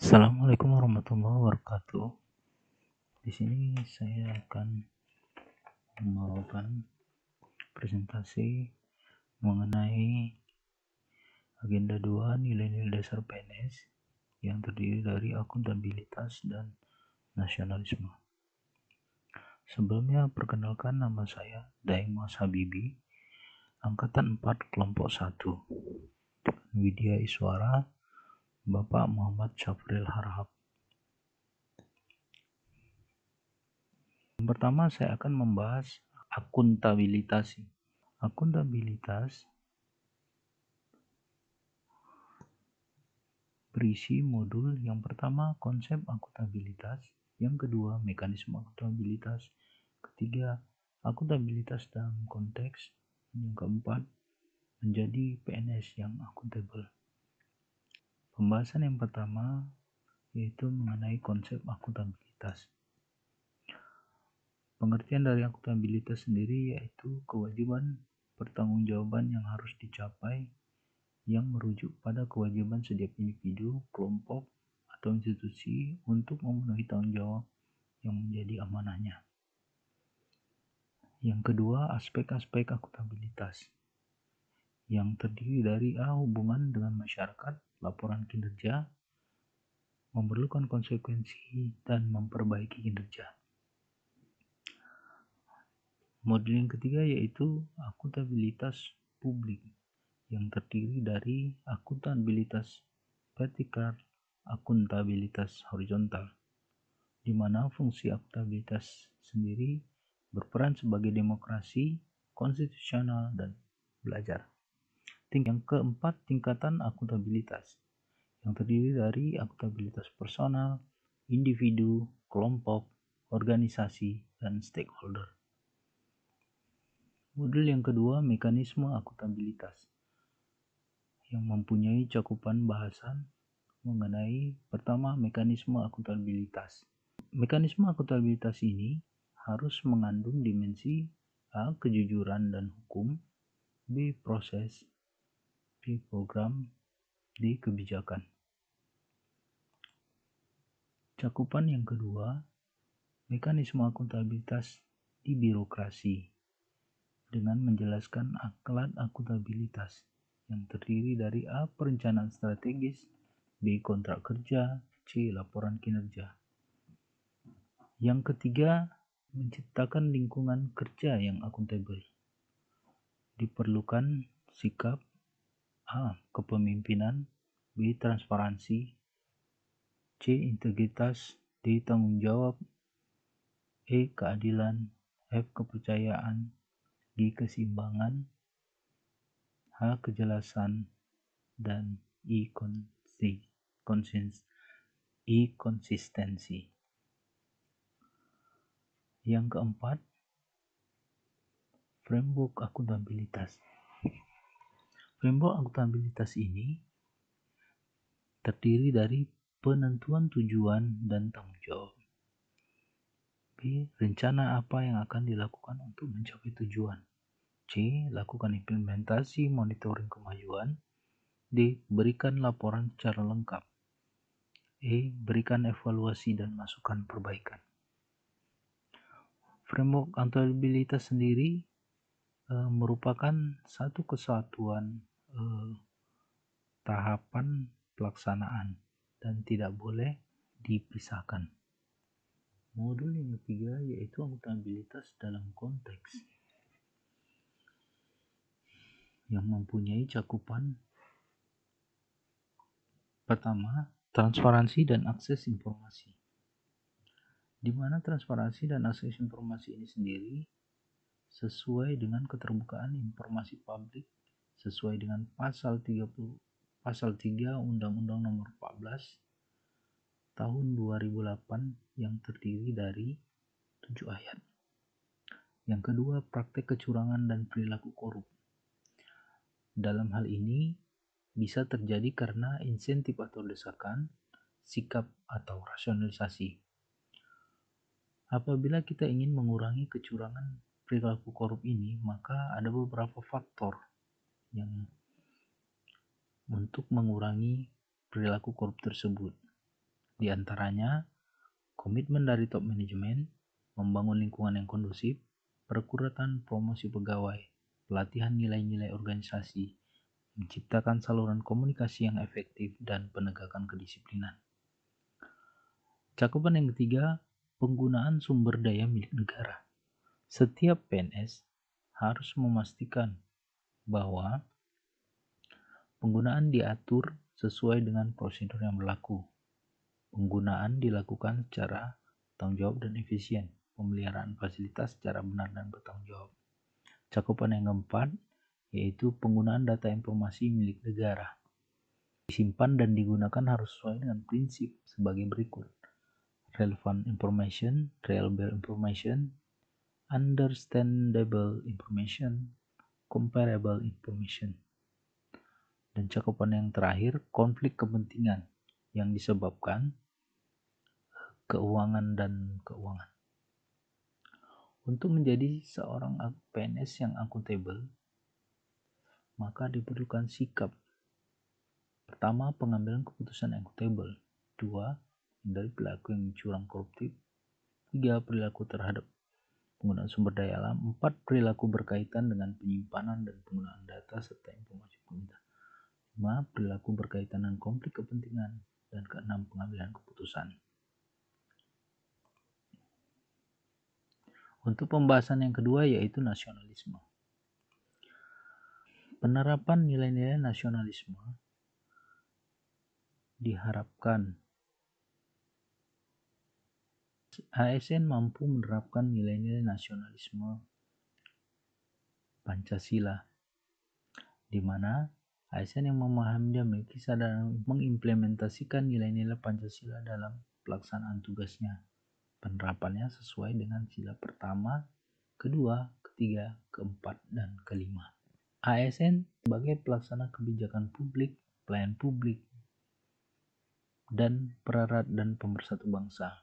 Assalamualaikum warahmatullahi wabarakatuh. Di sini saya akan membawakan presentasi mengenai agenda 2 nilai-nilai dasar PNS yang terdiri dari akuntabilitas dan nasionalisme. Sebelumnya perkenalkan, nama saya Daeng Mas Habibi, angkatan 4 kelompok 1. Dengan Widya Iswara, Bapak Muhammad Syafril Harahap. Yang pertama saya akan membahas akuntabilitas. Akuntabilitas berisi modul yang pertama konsep akuntabilitas, yang kedua mekanisme akuntabilitas, ketiga akuntabilitas dalam konteks, yang keempat menjadi PNS yang akuntabel. Pembahasan yang pertama yaitu mengenai konsep akuntabilitas. Pengertian dari akuntabilitas sendiri yaitu kewajiban pertanggungjawaban yang harus dicapai yang merujuk pada kewajiban setiap individu, kelompok, atau institusi untuk memenuhi tanggung jawab yang menjadi amanahnya. Yang kedua, aspek-aspek akuntabilitas yang terdiri dari hubungan dengan masyarakat, laporan kinerja, memerlukan konsekuensi, dan memperbaiki kinerja. Modul yang ketiga yaitu akuntabilitas publik yang terdiri dari akuntabilitas vertikal, akuntabilitas horizontal, di mana fungsi akuntabilitas sendiri berperan sebagai demokrasi, konstitusional, dan belajar. Yang keempat, tingkatan akuntabilitas yang terdiri dari akuntabilitas personal, individu, kelompok, organisasi, dan stakeholder. Modul yang kedua, mekanisme akuntabilitas yang mempunyai cakupan bahasan mengenai pertama mekanisme akuntabilitas. Mekanisme akuntabilitas ini harus mengandung dimensi A. Kejujuran dan hukum, B. Proses, C. Program, D. Kebijakan. Cakupan yang kedua, mekanisme akuntabilitas di birokrasi dengan menjelaskan alat akuntabilitas yang terdiri dari A. Perencanaan strategis, B. Kontrak kerja, C. Laporan kinerja. Yang ketiga, menciptakan lingkungan kerja yang akuntabel. Diperlukan sikap A. Kepemimpinan, B. Transparansi, C. Integritas, D. Tanggung jawab, E. Keadilan, F. Kepercayaan, G. Keseimbangan, H. Kejelasan, dan I. Konsistensi. Yang keempat, framework akuntabilitas. Framework akuntabilitas ini terdiri dari penentuan tujuan dan tanggung jawab. B. Rencana apa yang akan dilakukan untuk mencapai tujuan. C. Lakukan implementasi monitoring kemajuan. D. Berikan laporan secara lengkap. E. Berikan evaluasi dan masukan perbaikan. Framework akuntabilitas sendiri merupakan satu kesatuan tahapan pelaksanaan dan tidak boleh dipisahkan. Modul yang ketiga yaitu akuntabilitas dalam konteks yang mempunyai cakupan pertama, transparansi dan akses informasi. Di mana transparansi dan akses informasi ini sendiri sesuai dengan keterbukaan informasi publik sesuai dengan pasal 3 Undang-Undang Nomor 14 Tahun 2008 yang terdiri dari 7 ayat. Yang kedua, praktek kecurangan dan perilaku korup. Dalam hal ini bisa terjadi karena insentif atau desakan, sikap atau rasionalisasi. Apabila kita ingin mengurangi kecurangan perilaku korup ini, maka ada beberapa faktor yang untuk mengurangi perilaku korup tersebut. Di antaranya, komitmen dari top manajemen, membangun lingkungan yang kondusif, perekrutan promosi pegawai, pelatihan nilai-nilai organisasi, menciptakan saluran komunikasi yang efektif, dan penegakan kedisiplinan. Cakupan yang ketiga, penggunaan sumber daya milik negara. Setiap PNS harus memastikan bahwa penggunaan diatur sesuai dengan prosedur yang berlaku. Penggunaan dilakukan secara bertanggung jawab dan efisien. Pemeliharaan fasilitas secara benar dan bertanggung jawab. Cakupan yang keempat, yaitu penggunaan data informasi milik negara. Disimpan dan digunakan harus sesuai dengan prinsip sebagai berikut. Relevant information, reliable information, understandable information, comparable information. Dan cakupan yang terakhir, konflik kepentingan yang disebabkan keuangan dan keuangan. Untuk menjadi seorang PNS yang akuntabel, maka diperlukan sikap. Pertama, pengambilan keputusan akuntabel. 2, dari perilaku yang curang koruptif. 3, perilaku terhadap penggunaan sumber daya alam. 4, perilaku berkaitan dengan penyimpanan dan penggunaan data serta informasi pemerintah. 5, perilaku berkaitan dengan konflik kepentingan. Dan keenam, pengambilan keputusan. Untuk pembahasan yang kedua yaitu nasionalisme. Penerapan nilai-nilai nasionalisme diharapkan ASN mampu menerapkan nilai-nilai nasionalisme Pancasila, di mana ASN yang memahami dan memiliki kesadaran mengimplementasikan nilai-nilai Pancasila dalam pelaksanaan tugasnya. Penerapannya sesuai dengan sila pertama, kedua, ketiga, keempat, dan kelima. ASN sebagai pelaksana kebijakan publik, pelayan publik, dan pererat dan pemersatu bangsa,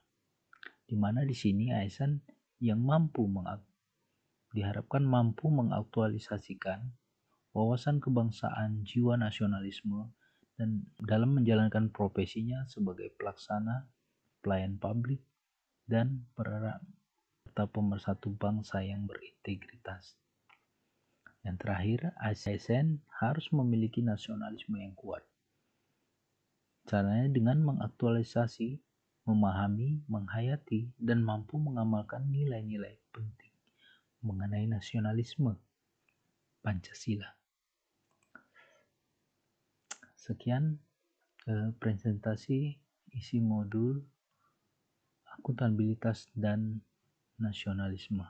di mana di sini ASN yang diharapkan mampu mengaktualisasikan wawasan kebangsaan, jiwa nasionalisme, dan dalam menjalankan profesinya sebagai pelaksana, pelayan publik, dan pererat serta pemersatu bangsa yang berintegritas. Yang terakhir, ASN harus memiliki nasionalisme yang kuat. Caranya dengan mengaktualisasi, memahami, menghayati, dan mampu mengamalkan nilai-nilai penting mengenai nasionalisme Pancasila. Sekian presentasi isi modul akuntabilitas dan nasionalisme.